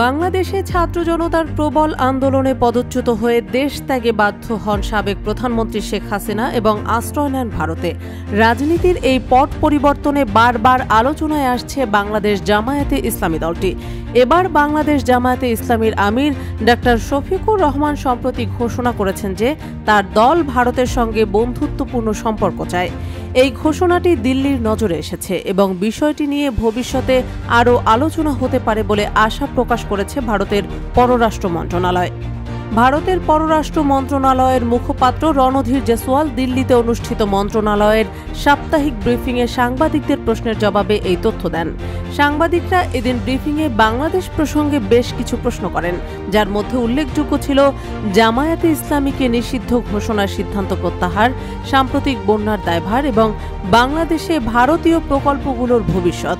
বাংলাদেশে ছাত্র জনতার প্রবল আন্দোলনে পদচ্যুত হয়ে দেশ ত্যাগে বাধ্য হন সাবেক প্রধানমন্ত্রী শেখ হাসিনা এবং আশ্রয় নেন ভারতে। রাজনীতির এই পট পরিবর্তনে বারবার আলোচনায় আসছে বাংলাদেশ জামায়াতে ইসলামী দলটি। এবার বাংলাদেশ জামায়াতে ইসলামীর আমির ডাক্তার শফিকুর রহমান সম্প্রতি ঘোষণা করেছেন যে তার দল ভারতের সঙ্গে বন্ধুত্বপূর্ণ সম্পর্ক চায়। এই ঘোষণাটি দিল্লির নজরে এসেছে এবং বিষয়টি নিয়ে ভবিষ্যতে আরও আলোচনা হতে পারে বলে আশা প্রকাশ করেছে ভারতের পররাষ্ট্র মন্ত্রণালয়। ভারতের পররাষ্ট্র মন্ত্রণালয়ের মুখপাত্র রণধীর জেসওয়াল দিল্লিতে অনুষ্ঠিত মন্ত্রণালয়ের সাপ্তাহিক ব্রিফিংয়ে সাংবাদিকদের প্রশ্নের জবাবে এই তথ্য দেন। সাংবাদিকরা এদিন ব্রিফিংয়ে বাংলাদেশ প্রসঙ্গে বেশ কিছু প্রশ্ন করেন, যার মধ্যে উল্লেখযোগ্য ছিল জামায়াতে ইসলামীকে নিষিদ্ধ ঘোষণার সিদ্ধান্ত প্রত্যাহার, সাম্প্রতিক বন্যার দায়ভার এবং বাংলাদেশে ভারতীয় প্রকল্পগুলোর ভবিষ্যৎ।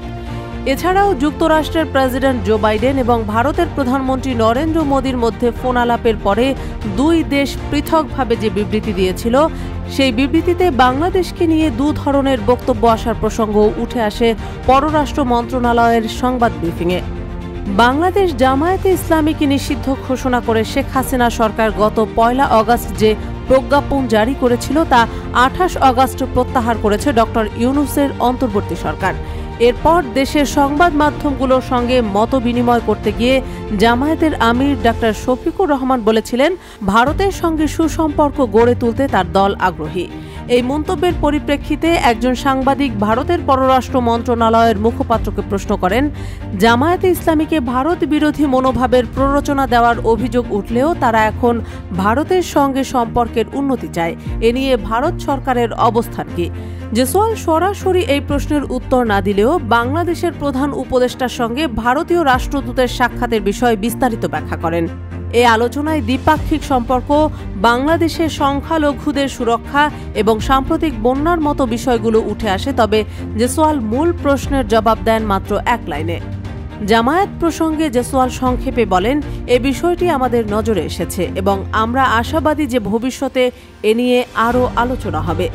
এছাড়াও যুক্তরাষ্ট্রের প্রেসিডেন্ট জো বাইডেন এবং ভারতের প্রধানমন্ত্রী নরেন্দ্র মোদির মধ্যে ফোন আলাপের পরে দুই দেশ পৃথকভাবে যে বিবৃতি দিয়েছিল, সেই বিবৃতিতে বাংলাদেশকে নিয়ে দু ধরনের বক্তব্য আসার প্রসঙ্গও উঠে আসে পররাষ্ট্র মন্ত্রণালয়ের সংবাদ ব্রিফিংয়ে। বাংলাদেশ জামায়াতে ইসলামীকে নিষিদ্ধ ঘোষণা করে শেখ হাসিনা সরকার গত 1 আগস্ট যে প্রজ্ঞাপন জারি করেছিল তা 28 আগস্ট প্রত্যাহার করেছে ডক্টর ইউনূসের অন্তর্বর্তী সরকার। এরপর দেশের সংবাদ মাধ্যমগুলোর সঙ্গে মত বিনিময় করতে গিয়ে জামায়াতের আমির ডাক্তার শফিকুর রহমান বলেছিলেন, ভারতের সঙ্গে সুসম্পর্ক গড়ে তুলতে তার দল আগ্রহী। এই মন্তব্যের পরিপ্রেক্ষিতে একজন সাংবাদিক ভারতের পররাষ্ট্র মন্ত্রণালয়ের মুখপাত্রকে প্রশ্ন করেন, জামায়াতে ইসলামীকে ভারত বিরোধী মনোভাবের প্ররোচনা দেওয়ার অভিযোগ উঠলেও তারা এখন ভারতের সঙ্গে সম্পর্কের উন্নতি চায়। এ নিয়ে ভারত সরকারের অবস্থান কি? জেসওয়াল সরাসরি এই প্রশ্নের উত্তর না দিলেও বাংলাদেশের প্রধান উপদেষ্টার সঙ্গে ভারতীয় রাষ্ট্রদূতের সাক্ষাতের বিষয়ে বিস্তারিত ব্যাখ্যা করেন। এই আলোচনায় দ্বিপাক্ষিক সম্পর্ক, বাংলাদেশের সংখ্যালঘুদের সুরক্ষা এবং সাম্প্রতিক বন্যার মতো বিষয়গুলো উঠে আসে। তবে জেসওয়াল মূল প্রশ্নের জবাব দেন মাত্র এক লাইনে। জামায়াত প্রসঙ্গে জেসওয়াল সংক্ষেপে বলেন, এ বিষয়টি আমাদের নজরে এসেছে এবং আমরা আশাবাদী যে ভবিষ্যতে এ নিয়ে আরও আলোচনা হবে।